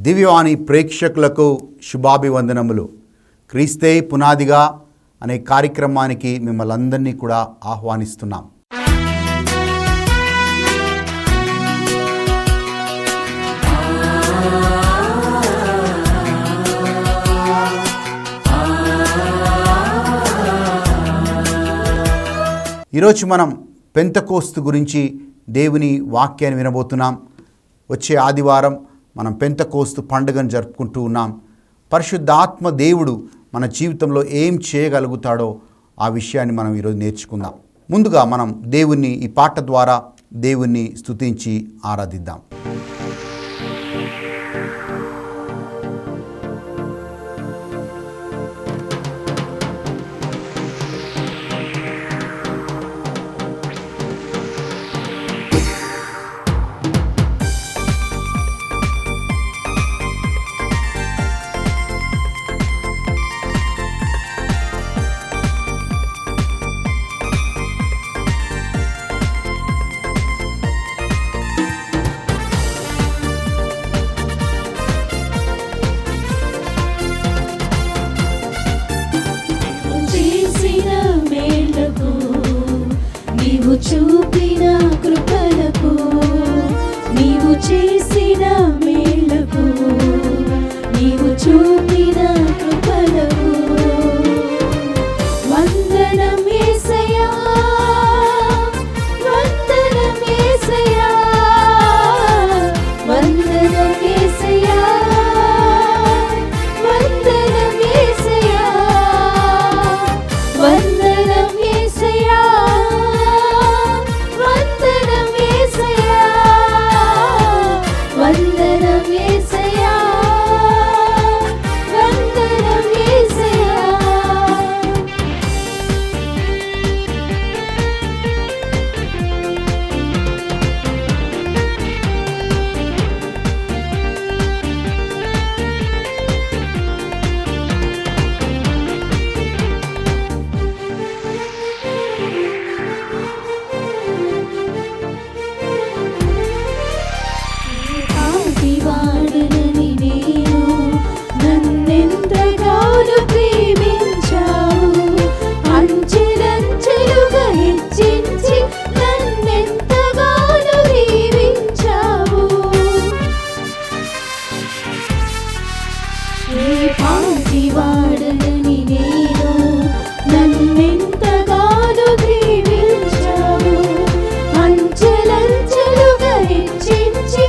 దివ్యవాణి ప్రేక్షకులకు శుభాభివందనములు. క్రీస్తే పునాదిగా అనే కార్యక్రమానికి మిమ్మల్ని అందరినీ కూడా ఆహ్వానిస్తున్నాం. ఈరోజు మనం పెంతెకోస్తు గురించి దేవుని వాక్యాన్ని వినబోతున్నాం. వచ్చే ఆదివారం మనం పెంతెకోస్తు పండుగను జరుపుకుంటూ ఉన్నాం. పరిశుద్ధాత్మ దేవుడు మన జీవితంలో ఏం చేయగలుగుతాడో ఆ విషయాన్ని మనం ఈరోజు నేర్చుకుందాం. ముందుగా మనం దేవుణ్ణి ఈ పాట ద్వారా దేవుణ్ణి స్తుతించి ఆరాధిద్దాం. చూపిన కృపలకు నీవు చేసిన మేళ్లకు నీవు చూపిన కృపలకు వందనం యేసయ్యా, వందనం యేసయ్యా, వందనం యేసయ్యా, వందనం యేసయ్యా, వందనం యేసయ్యా, వందనం యేసయ్యా, వందనం యేసయ్యా. వాడనని నేను నన్నెంతగానో ప్రేమించావు, అంచెలంచెలుగా హెచ్చించి నన్నెంతగానో దీవించావు. నీ పాటి వాడనని నేను నన్నెంతగానో ప్రేమించావు, అంచెలంచెలుగా హెచ్చించి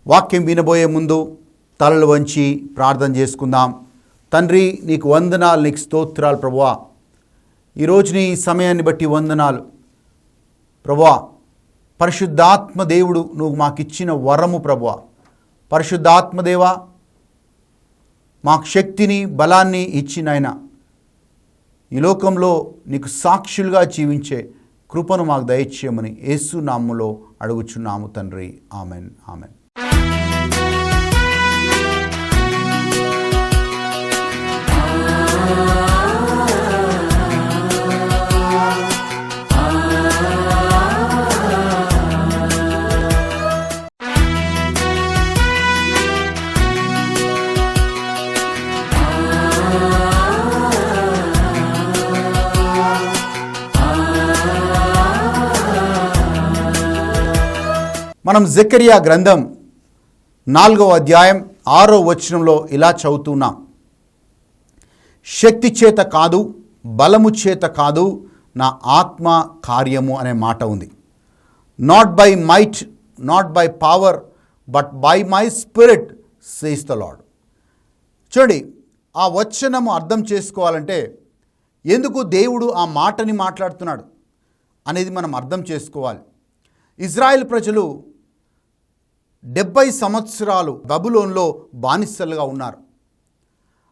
వాక్యం వినబోయే ముందు తలలు వంచి ప్రార్థన చేసుకుందాం. తండ్రి, నీకు వందనాలు, నీకు స్తోత్రాలు ప్రభువా. ఈరోజు నీ సమయాన్ని బట్టి వందనాలు ప్రభువా. పరిశుద్ధాత్మ దేవుడు నువ్వు మాకిచ్చిన వరము ప్రభువా. పరిశుద్ధాత్మదేవా, మాకు శక్తిని బలాన్ని ఇచ్చిన ఆయన ఈ లోకంలో నీకు సాక్షులుగా జీవించే కృపను మాకు దయచేయమని యేసు నామములో అడుగుచున్నాము తండ్రి. Amen, amen. మనం జకరియా గ్రంథం 4వ అధ్యాయం 6వ వచనంలో ఇలా చదువుతున్నాం. శక్తి చేత కాదు, బలము చేత కాదు, నా ఆత్మ కార్యము అనే మాట ఉంది. Not by might, not by power, but by my spirit says the lord. చూడండి, ఆ వచనము అర్థం చేసుకోవాలంటే ఎందుకు దేవుడు ఆ మాటని మాట్లాడుతున్నాడు అనేది మనం అర్థం చేసుకోవాలి. ఇజ్రాయెల్ ప్రజలు 70 సంవత్సరాలు బబులోన్లో బానిసలుగా ఉన్నారు.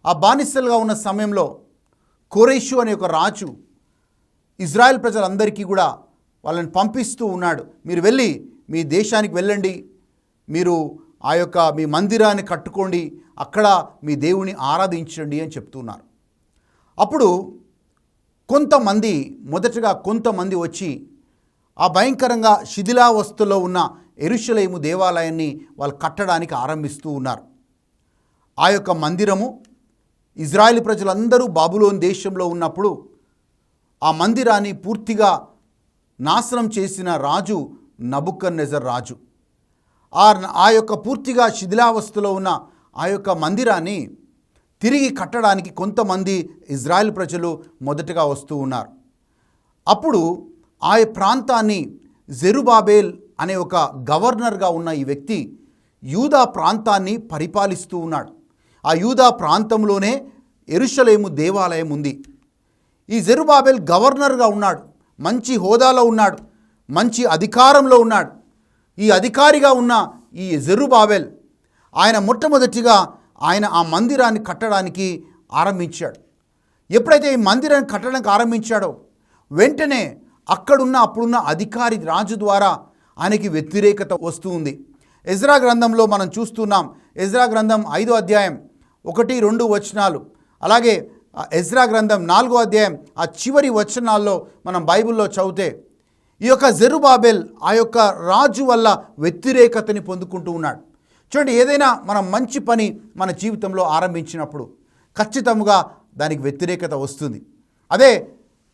ఆ బానిసలుగా ఉన్న సమయంలో కోరేషు అనే ఒక రాజు ఇజ్రాయెల్ ప్రజలందరికీ కూడా వాళ్ళని పంపిస్తూ ఉన్నాడు. మీరు వెళ్ళి మీ దేశానికి వెళ్ళండి, మీరు ఆ యొక్క మీ మందిరాన్ని కట్టుకోండి, అక్కడ మీ దేవుని ఆరాధించండి అని చెప్తున్నారు. అప్పుడు మొదటగా కొంతమంది వచ్చి ఆ భయంకరంగా శిథిలావస్థలో ఉన్న యెరూషలేము దేవాలయాన్ని వాళ్ళు కట్టడానికి ఆరంభిస్తూ ఉన్నారు. ఆ యొక్క మందిరము ఇజ్రాయేల్ ప్రజలందరూ బాబులోన్ దేశంలో ఉన్నప్పుడు ఆ మందిరాన్ని పూర్తిగా నాశనం చేసిన రాజు నబుకద్నెజర్ రాజు. ఆ యొక్క పూర్తిగా శిథిలావస్థలో ఉన్న ఆ యొక్క మందిరాన్ని తిరిగి కట్టడానికి కొంతమంది ఇజ్రాయేల్ ప్రజలు మొదటగా వస్తూ ఉన్నారు. అప్పుడు ఆ ప్రాంతాన్ని జెరుబాబేల్ అనే ఒక గవర్నర్గా ఉన్న ఈ వ్యక్తి యూదా ప్రాంతాన్ని పరిపాలిస్తూ ఉన్నాడు. ఆ యూదా ప్రాంతంలోనే యెరూషలేము దేవాలయం ఉంది. ఈ జెరుబాబేల్ గవర్నర్గా ఉన్నాడు, మంచి హోదాలో ఉన్నాడు, మంచి అధికారంలో ఉన్నాడు. ఈ అధికారిగా ఉన్న ఈ జెరుబాబేల్ ఆయన మొట్టమొదటిగా ఆ మందిరాన్ని కట్టడానికి ఆరంభించాడు. ఎప్పుడైతే ఈ మందిరాన్ని కట్టడానికి ఆరంభించాడో వెంటనే అప్పుడున్న అధికారి రాజు ద్వారా ఆయనకి వ్యతిరేకత వస్తూ ఉంది. ఎజ్రా గ్రంథంలో మనం చూస్తున్నాం. ఎజ్రా గ్రంథం 5వ అధ్యాయం 1-2 వచనాలు, అలాగే ఎజ్రా గ్రంథం 4వ అధ్యాయం ఆ చివరి వచనాల్లో మనం బైబిల్లో చదివితే ఈ యొక్క జెరుబాబెల్ ఆ యొక్క రాజు వల్ల వ్యతిరేకతని పొందుకుంటూ ఉన్నాడు. చూడండి, ఏదైనా మనం మంచి పని మన జీవితంలో ఆరంభించినప్పుడు ఖచ్చితంగా దానికి వ్యతిరేకత వస్తుంది.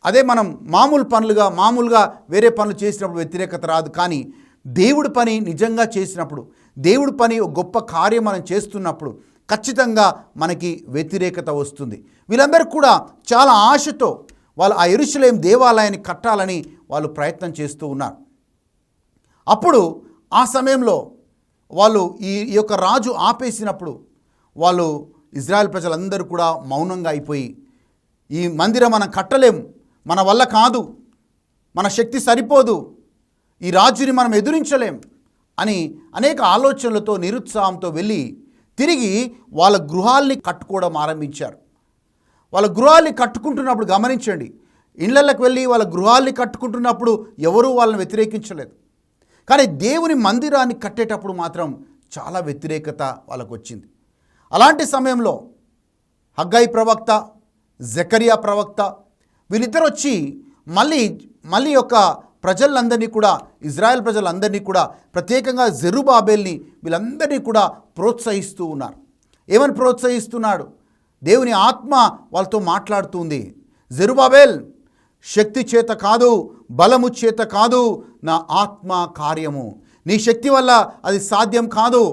అదే మనం మామూలుగా వేరే పనులు చేసినప్పుడు వ్యతిరేకత రాదు. కానీ దేవుడి పని నిజంగా చేసినప్పుడు, దేవుడి పని ఒక గొప్ప కార్యం మనం చేస్తున్నప్పుడు ఖచ్చితంగా మనకి వ్యతిరేకత వస్తుంది. వీళ్ళందరూ కూడా చాలా ఆశతో వాళ్ళు ఆ యెరూషలేము దేవాలయాన్ని కట్టాలని వాళ్ళు ప్రయత్నం చేస్తూ ఉన్నారు. అప్పుడు ఆ సమయంలో వాళ్ళు ఈ యొక్క రాజు ఆపేసినప్పుడు వాళ్ళు ఇజ్రాయెల్ ప్రజలందరూ కూడా మౌనంగా అయిపోయి, ఈ మందిరం మనం కట్టలేము, మన వల్ల కాదు, మన శక్తి సరిపోదు, ఈ రాజుని మనం ఎదురించలేం అని అనేక ఆలోచనలతో నిరుత్సాహంతో వెళ్ళి తిరిగి వాళ్ళ గృహాల్ని కట్టుకోవడం ఆరంభించారు. వాళ్ళ గృహాల్ని కట్టుకుంటున్నప్పుడు గమనించండి, ఇళ్ళకి వెళ్ళి వాళ్ళ గృహాల్ని కట్టుకుంటున్నప్పుడు ఎవరూ వాళ్ళని వ్యతిరేకించలేదు. కానీ దేవుని మందిరాన్ని కట్టేటప్పుడు మాత్రం చాలా వ్యతిరేకత వాళ్ళకు వచ్చింది. అలాంటి సమయంలో హగ్గై ప్రవక్త, జకరియా ప్రవక్త వీళ్ళిద్దరు వచ్చి మళ్ళీ యొక్క ప్రజలందరినీ కూడా, ఇజ్రాయెల్ ప్రజలందరినీ కూడా, ప్రత్యేకంగా జెరుబాబేల్ని వీళ్ళందరినీ కూడా ప్రోత్సహిస్తూ ఉన్నారు. ఏమని ప్రోత్సహిస్తున్నాడు? దేవుని ఆత్మ వాళ్ళతో మాట్లాడుతుంది. జెరుబాబేల్, శక్తి చేత కాదు, బలము చేత కాదు, నా ఆత్మ కార్యము. నీ శక్తి వల్ల అది సాధ్యం కాదు,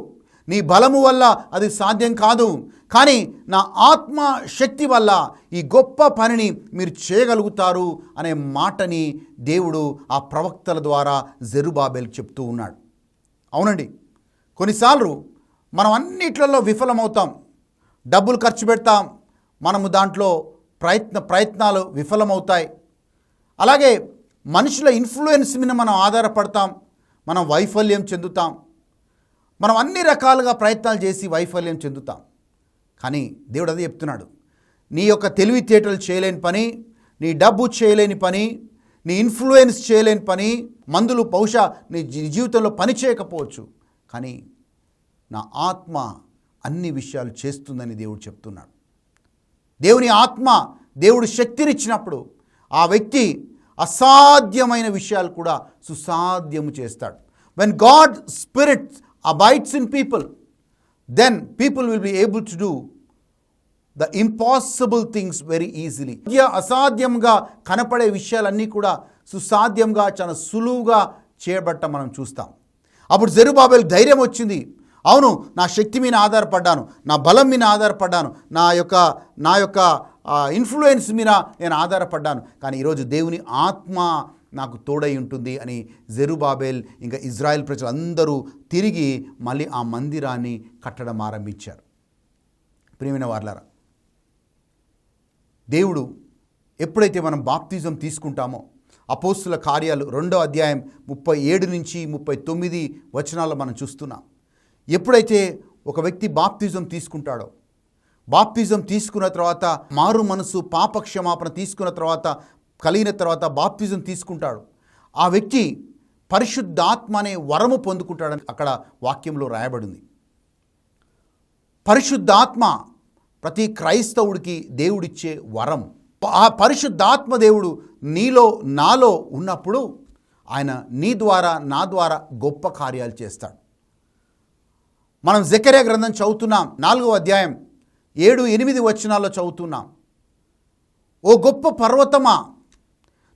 నీ బలము వల్ల అది సాధ్యం కాదు, కానీ నా ఆత్మ శక్తి వల్ల ఈ గొప్ప పనిని మీరు చేయగలుగుతారు అనే మాటని దేవుడు ఆ ప్రవక్తల ద్వారా జెరుబాబెల్ చెప్తూ ఉన్నాడు. అవునండి, కొన్నిసార్లు మనం అన్నిట్లలో విఫలమవుతాం, డబ్బులు ఖర్చు పెడతాం, మనము దాంట్లో ప్రయత్నాలు విఫలమవుతాయి. అలాగే మనుషుల ఇన్ఫ్లుయెన్స్ మీద మనం ఆధారపడతాం, మనం వైఫల్యం చెందుతాం. మనం అన్ని రకాలుగా ప్రయత్నాలు చేసి వైఫల్యం చెందుతాం. కానీ దేవుడు అదే చెప్తున్నాడు, నీ యొక్క తెలివితేటలు చేయలేని పని, నీ డబ్బు చేయలేని పని, నీ ఇన్ఫ్లుయెన్స్ చేయలేని పని, మందులు బహుశా నీ జీవితంలో పని చేయకపోవచ్చు, కానీ నా ఆత్మ అన్ని విషయాలు చేస్తుందని దేవుడు చెప్తున్నాడు. దేవుని ఆత్మ, దేవుడు శక్తినిచ్చినప్పుడు ఆ వ్యక్తి అసాధ్యమైన విషయాలు కూడా సుసాధ్యము చేస్తాడు. When God spirit abides in people, then people will be able to do the impossible things very easily. అసాధ్యంగా కనపడే విషయాలన్నీ కూడా సుసాధ్యంగా చాలా సులువుగా చేయబట్ట మనం చూస్తాం. అప్పుడు జెరుబాబెల్ ధైర్యం వచ్చింది. అవును, నా శక్తి మీద ఆధారపడ్డాను, నా బలం మీద ఆధారపడ్డాను, నా యొక్క ఇన్ఫ్లుయెన్స్ మీద నేను ఆధారపడ్డాను, కానీ ఈరోజు దేవుని ఆత్మ నాకు తోడై ఉంటుంది అని జెరుబాబెల్ ఇంకా ఇజ్రాయెల్ ప్రజలందరూ తిరిగి మళ్ళీ ఆ మందిరాన్ని కట్టడం ఆరంభించారు. ప్రియమైన వారలారా, దేవుడు ఎప్పుడైతే మనం బాప్తిజం తీసుకుంటామో, అపోస్తుల కార్యాలు 2వ అధ్యాయం 37 నుంచి 39 వచనాల్లో మనం చూస్తున్నాం. ఎప్పుడైతే ఒక వ్యక్తి బాప్తిజం తీసుకుంటాడో, బాప్తిజం తీసుకున్న తర్వాత మారు మనసు పాపక్షమాపణ తీసుకున్న తర్వాత కలిగిన తర్వాత బాప్తిజం తీసుకుంటాడు, ఆ వ్యక్తి పరిశుద్ధాత్మ అనే వరము పొందుకుంటాడని అక్కడ వాక్యంలో రాయబడింది. పరిశుద్ధాత్మ ప్రతి క్రైస్తవుడికి దేవుడిచ్చే వరం. ఆ పరిశుద్ధాత్మ దేవుడు నీలో నాలో ఉన్నప్పుడు ఆయన నీ ద్వారా నా ద్వారా గొప్ప కార్యాలు చేస్తాడు. మనం జెకర్యా గ్రంథం చదువుతున్నాం, 4వ అధ్యాయం 7-8 వచనాల్లో చదువుతున్నాం. ఓ గొప్ప పర్వతమా,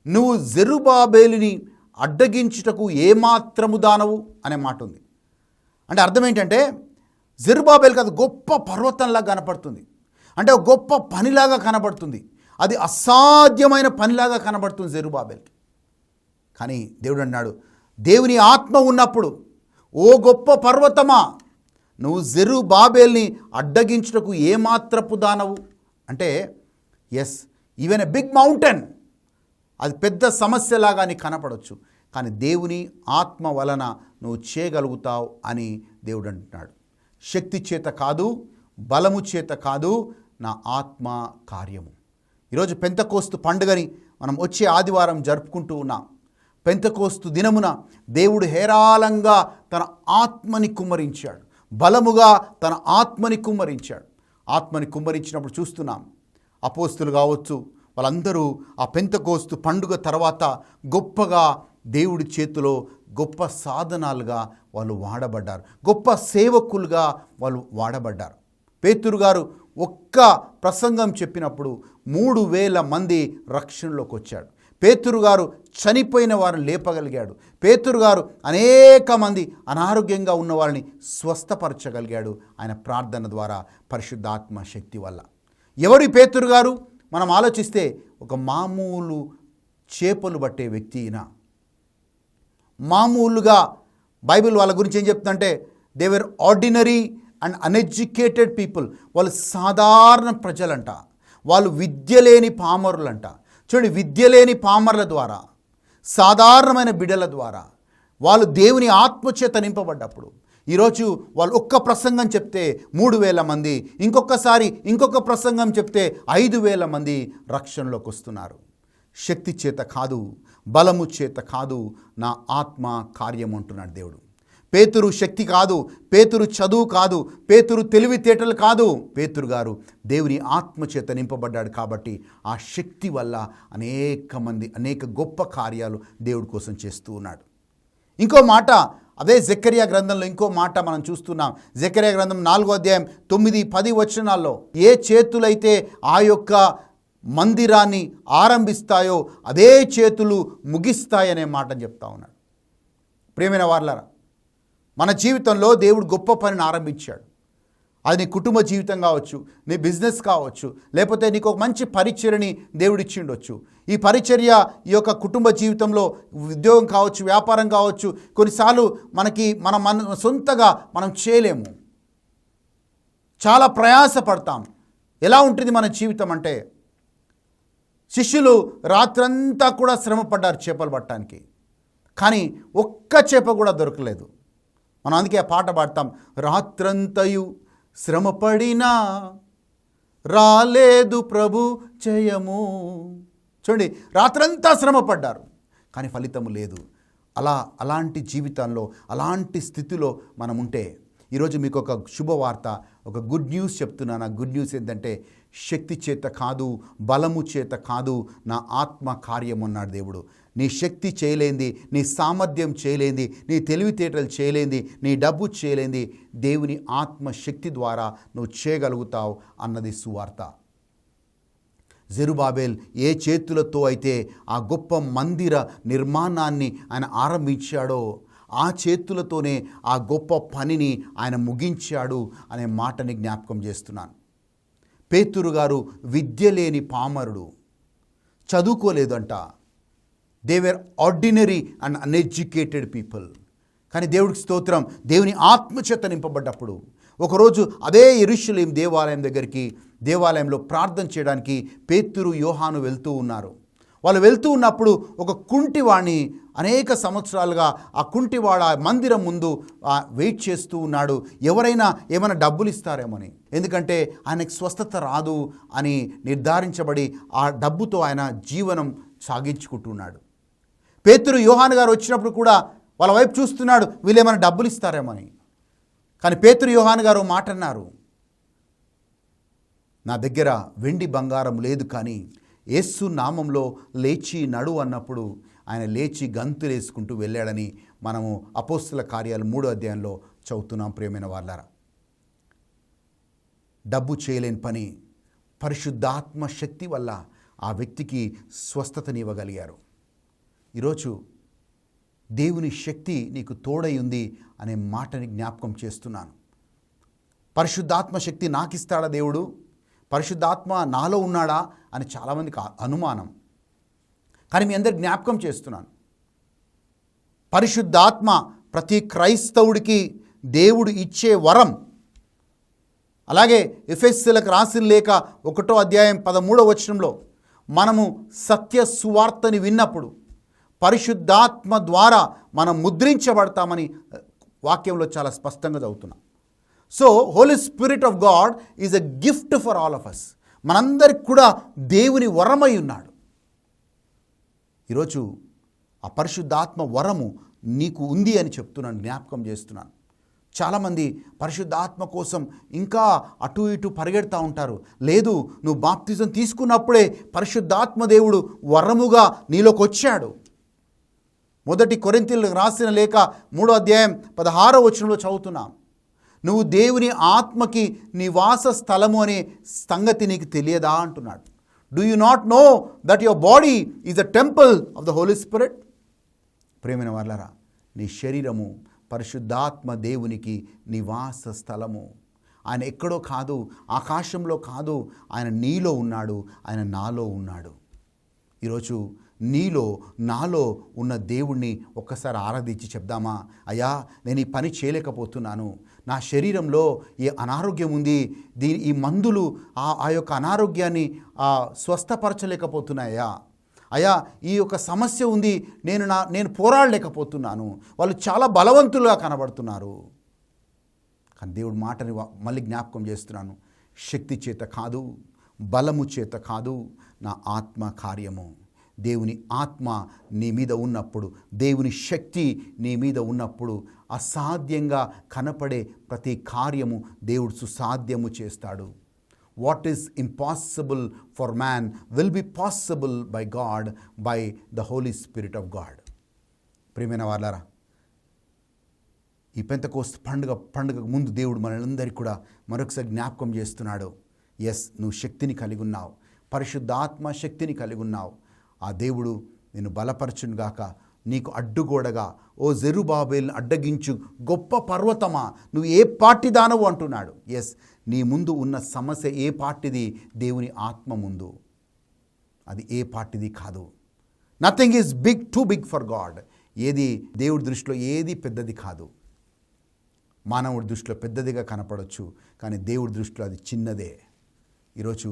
నువ్వు జెరుబాబేలుని అడ్డగించుటకు ఏమాత్రము దానవు అనే మాట ఉంది. అంటే అర్థం ఏంటంటే, జెరుబాబేలు కాదు, గొప్ప పర్వతంలాగా కనపడుతుంది, అంటే ఒక గొప్ప పనిలాగా కనబడుతుంది, అది అసాధ్యమైన పనిలాగా కనబడుతుంది జెరుబాబేల్కి. కానీ దేవుడు అన్నాడు, దేవుని ఆత్మ ఉన్నప్పుడు ఓ గొప్ప పర్వతమా, నువ్వు జెరుబాబేల్ని అడ్డగించుటకు ఏమాత్రపు దానవు. అంటే yes, even a big mountain, అది పెద్ద సమస్యలాగా నీకు కనపడవచ్చు, కానీ దేవుని ఆత్మ వలన నువ్వు చేయగలుగుతావు అని దేవుడు అంటున్నాడు. శక్తి చేత కాదు, బలము చేత కాదు, నా ఆత్మ కార్యము. ఈరోజు పెంతెకోస్తు పండుగని మనం వచ్చే ఆదివారం జరుపుకుంటూ ఉన్నాం. పెంతెకోస్తు దినమున దేవుడు హేరాళంగా తన ఆత్మని కుమ్మరించాడు, బలముగా తన ఆత్మని కుమ్మరించాడు. ఆత్మని కుమ్మరించినప్పుడు చూస్తున్నాం, అపోస్తులు కావచ్చు, వాళ్ళందరూ ఆ పెంతెకోస్తు పండుగ తర్వాత గొప్పగా దేవుడి చేతిలో గొప్ప సాధనాలుగా వాళ్ళు వాడబడ్డారు, గొప్ప సేవకులుగా వాళ్ళు వాడబడ్డారు. పేతురు గారు ఒక్క ప్రసంగం చెప్పినప్పుడు 3000 మంది రక్షణలోకి వచ్చాడు. పేతురు గారు చనిపోయిన వారిని లేపగలిగాడు. పేతురు గారు అనేక మంది అనారోగ్యంగా ఉన్న వారిని స్వస్థపరచగలిగాడు ఆయన ప్రార్థన ద్వారా, పరిశుద్ధాత్మ శక్తి వల్ల. ఎవరి పేతురు గారు? మనం ఆలోచిస్తే ఒక మామూలు చేపలు పట్టే వ్యక్తి ఈయన. మామూలుగా బైబిల్ వాళ్ళ గురించి ఏం చెప్తుందంటే, they were ordinary and uneducated people. వాళ్ళు సాధారణ ప్రజలంట, వాళ్ళు విద్య లేని పామరులంట. చూడండి, విద్య లేని పామరుల ద్వారా, సాధారణమైన బిడ్డల ద్వారా వాళ్ళు దేవుని ఆత్మచేత నింపబడ్డప్పుడు ఈరోజు వాళ్ళు ఒక్క ప్రసంగం చెప్తే 3000 మంది, ఇంకొక ప్రసంగం చెప్తే 5000 మంది రక్షణలోకి వస్తున్నారు. శక్తి చేత కాదు, బలము చేత కాదు, నా ఆత్మ కార్యం అంటున్నాడు దేవుడు. పేతురు శక్తి కాదు, పేతురు చదువు కాదు, పేతురు తెలివితేటలు కాదు, పేతురు గారు దేవుని ఆత్మ చేత నింపబడ్డాడు కాబట్టి ఆ శక్తి వల్ల అనేక గొప్ప కార్యాలు దేవుడి కోసం చేస్తూ ఉన్నాడు. ఇంకో మాట, అదే జెకర్యా గ్రంథంలో ఇంకో మాట మనం చూస్తున్నాం. జెకర్యా గ్రంథం 4వ అధ్యాయం 9-10 వచనాల్లో, ఏ చేతులైతే ఆ యొక్క మందిరాన్ని ఆరంభిస్తాయో అదే చేతులు ముగిస్తాయనే మాటను చెప్తా ఉన్నాడు. ప్రియమైన వారలారా, మన జీవితంలో దేవుడు గొప్ప పనిని ఆరంభించాడు. అది నీ కుటుంబ జీవితం కావచ్చు, నీ బిజినెస్ కావచ్చు, లేకపోతే నీకు ఒక మంచి పరిచర్యని దేవుడిచ్చిండొచ్చు. ఈ పరిచర్య ఈ యొక్క కుటుంబ జీవితంలో ఉద్యోగం కావచ్చు, వ్యాపారం కావచ్చు, కొన్నిసార్లు మన సొంతగా మనం చేయలేము, చాలా ప్రయాసపడతాం. ఎలా ఉంటుంది మన జీవితం అంటే, శిష్యులు రాత్రంతా కూడా శ్రమపడ్డారు చేపలు పట్టడానికి, కానీ ఒక్క చేప కూడా దొరకలేదు. మనం అందుకే ఆ పాట పాడతాం, రాత్రంతయు శ్రమపడినా రాలేదు ప్రభు జయము. చూడండి, రాత్రంతా శ్రమపడ్డారు కానీ ఫలితము లేదు. అలాంటి జీవితంలో, అలాంటి స్థితిలో మనం ఉంటే ఈరోజు మీకు ఒక శుభవార్త, ఒక గుడ్ న్యూస్ చెప్తున్నాను. ఆ గుడ్ న్యూస్ ఏంటంటే, శక్తి చేత కాదు, బలము చేత కాదు, నా ఆత్మ కార్యం అన్నాడు దేవుడు. నీ శక్తి చేయలేంది, నీ సామర్థ్యం చేయలేంది, నీ తెలివితేటలు చేయలేంది, నీ డబ్బు చేయలేంది, దేవుని ఆత్మశక్తి ద్వారా నువ్వు చేయగలుగుతావు అన్నది సువార్త. జెరుబాబెల్ ఏ చేతులతో అయితే ఆ గొప్ప మందిర నిర్మాణాన్ని ఆయన ఆరంభించాడో, ఆ చేతులతోనే ఆ గొప్ప పనిని ఆయన ముగించాడు అనే మాటని జ్ఞాపకం చేస్తున్నాను. పేతురు గారు విద్య లేని పామరుడు, చదువుకోలేదంట. They were ordinary and uneducated people. కానీ దేవుడికి స్తోత్రం, దేవుని ఆత్మచేత నింపబడ్డప్పుడు ఒకరోజు అదే యెరూషలేం దేవాలయంలో ప్రార్థన చేయడానికి పేతురు, యోహాను వెళ్తూ ఉన్నారు. వాళ్ళు వెళ్తూ ఉన్నప్పుడు ఒక కుంటివాణ్ణి అనేక సంవత్సరాలుగా ఆ కుంటివాడ మందిరం ముందు వెయిట్ చేస్తూ ఉన్నాడు, ఎవరైనా ఏమైనా డబ్బులు ఇస్తారేమోని. ఎందుకంటే ఆయనకు స్వస్థత రాదు అని నిర్ధారించబడి ఆ డబ్బుతో ఆయన జీవనం సాగించుకుంటున్నాడు. పేతురు, యోహాను గారు వచ్చినప్పుడు కూడా వాళ్ళ వైపు చూస్తున్నాడు, వీళ్ళు ఏమైనా డబ్బులు ఇస్తారేమోని. కానీ పేతురు, యోహాను గారు మాట అన్నారు, నా దగ్గర వెండి బంగారం లేదు, కానీ యేసు నామంలో లేచి నడు అన్నప్పుడు ఆయన లేచి గంతులేసుకుంటూ వెళ్ళాడని మనము అపోస్తుల కార్యాలు 3వ అధ్యాయంలో చదువుతున్నాం. ప్రియమైన వాళ్ళారా, డబ్బు చేయలేని పని పరిశుద్ధాత్మ శక్తి వల్ల ఆ వ్యక్తికి స్వస్థతనివ్వగలిగారు. ఈరోజు దేవుని శక్తి నీకు తోడై ఉంది అనే మాటని జ్ఞాపకం చేస్తున్నాను. పరిశుద్ధాత్మ శక్తి నాకిస్తాడా దేవుడు, పరిశుద్ధాత్మ నాలో ఉన్నాడా అని చాలామందికి అనుమానం. కానీ మీ అందరికి జ్ఞాపకం చేస్తున్నాను, పరిశుద్ధాత్మ ప్రతి క్రైస్తవుడికి దేవుడు ఇచ్చే వరం. అలాగే ఎఫెసీయులకు రాసిన లేఖ 1వ అధ్యాయం 13వ వచనంలో మనము సత్య సువార్తని విన్నప్పుడు పరిశుద్ధాత్మ ద్వారా మనం ముద్రించబడతామని వాక్యంలో చాలా స్పష్టంగా చదువుతున్నాం. So holy spirit of God is a gift for all of us. మనందరికి కూడా దేవుని వరమై ఉన్నాడు. ఈరోజు ఆ పరిశుద్ధాత్మ వరము నీకు ఉంది అని చెప్తున్నాను, జ్ఞాపకం చేస్తున్నాను. చాలామంది పరిశుద్ధాత్మ కోసం ఇంకా అటు ఇటు పరిగెడతా ఉంటారు. లేదు, నువ్వు బాప్తిజం తీసుకున్నప్పుడే పరిశుద్ధాత్మ దేవుడు వరముగా నీలోకి వచ్చాడు. 1 కొరింథీయులకు రాసిన లేఖ 3వ అధ్యాయం 16వ వచనంలో చదువుతున్నాం, నువ్వు దేవుని ఆత్మకి నివాస స్థలము అనే సంగతి నీకు తెలియదా అంటున్నాడు. Do you not know that your body is a temple of the holy spirit? ప్రియమైన వాళ్ళరా, నీ శరీరము పరిశుద్ధాత్మ దేవునికి నివాస స్థలము. ఆయన ఎక్కడో కాదు, ఆకాశంలో కాదు, ఆయన నీలో ఉన్నాడు, ఆయన నాలో ఉన్నాడు. ఈరోజు నీలో నాలో ఉన్న దేవుణ్ణి ఒక్కసారి ఆరాధించి చెప్దామా, అయ్యా నేను ఈ పని చేయలేకపోతున్నాను, నా శరీరంలో ఈ అనారోగ్యం ఉంది, ఈ మందులు ఆ యొక్క అనారోగ్యాన్ని స్వస్థపరచలేకపోతున్నాయా, అయ్యా ఈ యొక్క సమస్య ఉంది, నేను పోరాడలేకపోతున్నాను, వాళ్ళు చాలా బలవంతులుగా కనబడుతున్నారు. కానీ దేవుడి మాటని మళ్ళీ జ్ఞాపకం చేస్తున్నాను, శక్తి చేత కాదు, బలము చేత కాదు, నా ఆత్మ కార్యము. దేవుని ఆత్మ నీ మీద ఉన్నప్పుడు, దేవుని శక్తి నీ మీద ఉన్నప్పుడు అసాధ్యంగా కనపడే ప్రతి కార్యము దేవుడు సుసాధ్యము చేస్తాడు. What is impossible for man will be possible by God, by the holy spirit of God. ప్రియమైన వాళ్ళారా, ఈ పెంతెకోస్తు పండుగకు ముందు దేవుడు మనందరికీ కూడా మరొకసారి జ్ఞాపకం చేస్తున్నాడు, ఎస్ నువ్వు శక్తిని కలిగి ఉన్నావు, పరిశుద్ధాత్మ శక్తిని కలిగి ఉన్నావు. ఆ దేవుడు నిన్ను బలపరచునుగాక, నీకు అడ్డుగోడగా, ఓ జెరుబాబేలును అడ్డగించు గొప్ప పర్వతమా, నువ్వు ఏ పార్టీ దానవు అంటున్నాడు. ఎస్, నీ ముందు ఉన్న సమస్య ఏ పార్టీది? దేవుని ఆత్మ ముందు అది ఏ పార్టీది కాదు. Nothing is too big for God. ఏది దేవుడి దృష్టిలో ఏది పెద్దది కాదు. మానవుడి దృష్టిలో పెద్దదిగా కనపడవచ్చు, కానీ దేవుడి దృష్టిలో అది చిన్నదే. ఈరోజు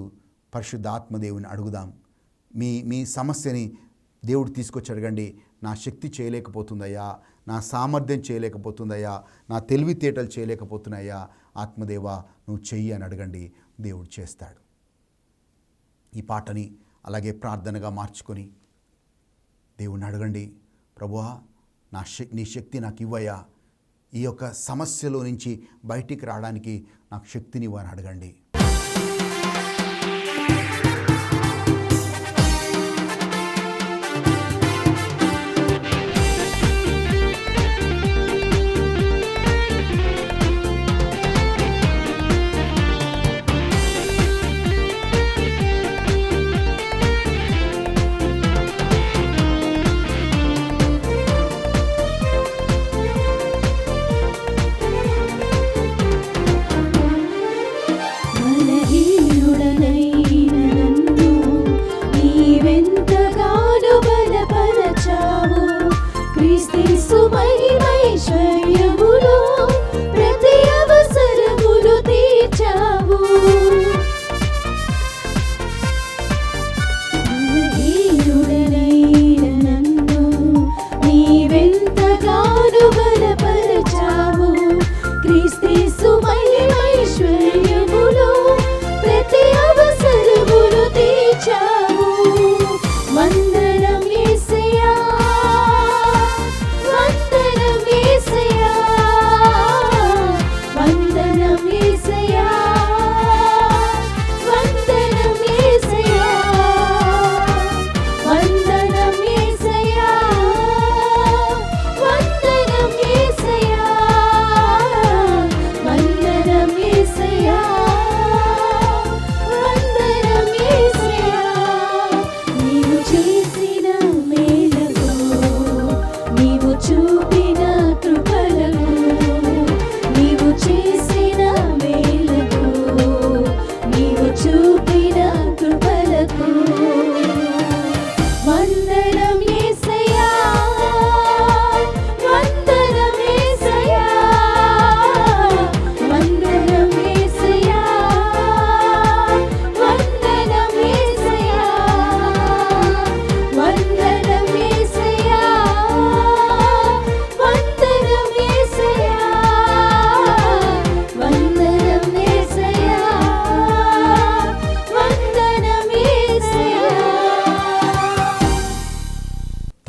పరిశుద్ధాత్మ దేవుని అడుగుదాం. మీ సమస్యని దేవుడు తీసుకొచ్చి అడగండి. నా శక్తి చేయలేకపోతుందయ్యా, నా సామర్థ్యం చేయలేకపోతుందయ్యా, నా తెలివితేటలు చేయలేకపోతున్నాయ్యా, ఆత్మదేవా నువ్వు చెయ్యి అని అడగండి, దేవుడు చేస్తాడు. ఈ పాటని అలాగే ప్రార్థనగా మార్చుకొని దేవుణ్ణి అడగండి, ప్రభువా నీ శక్తి నాకు ఇవ్వయ్యా, ఈ యొక్క సమస్యలో నుంచి బయటికి రావడానికి నాకు శక్తిని ఇవ్వని అడగండి.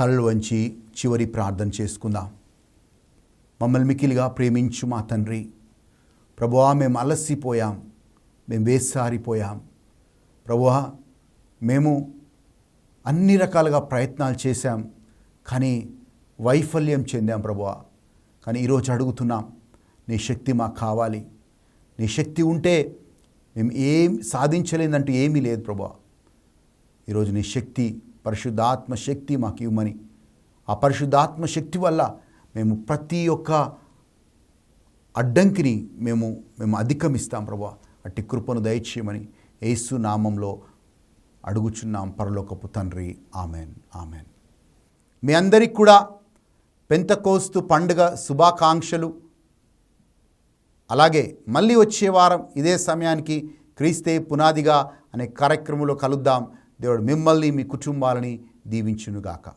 తలలు వంచి చివరి ప్రార్థన చేసుకుందాం. మమ్మల్ని మిక్కిలిగా ప్రేమించు మా తండ్రి, ప్రభువా మేము అలసిపోయాం, మేము వేసారిపోయాం ప్రభువా, మేము అన్ని రకాలుగా ప్రయత్నాలు చేశాం, కానీ వైఫల్యం చెందాం ప్రభువా. కానీ ఈరోజు అడుగుతున్నాం, నీ శక్తి మాకు కావాలి. నీ శక్తి ఉంటే మేము ఏం సాధించలేదంటూ ఏమీ లేదు ప్రభువా. ఈరోజు నీ శక్తి, పరిశుద్ధాత్మ శక్తి మాకు ఇవ్వమని, ఆ పరిశుద్ధాత్మ శక్తి వల్ల మేము ప్రతి ఒక్క అడ్డంకిని మేము అధిగమిస్తాం ప్రభువా. అట్టి కృపను దయచేయమని యేసు నామంలో అడుగుచున్నాం పరలోకపు తండ్రి. Amen, amen. మీ అందరికీ కూడా పెంతెకోస్తు పండుగ శుభాకాంక్షలు. అలాగే మళ్ళీ వచ్చే వారం ఇదే సమయానికి క్రీస్తే పునాదిగా అనే కార్యక్రమంలో కలుద్దాం. దేవుడు మిమ్మల్ని మీ కుటుంబాలని దీవించునుగాక.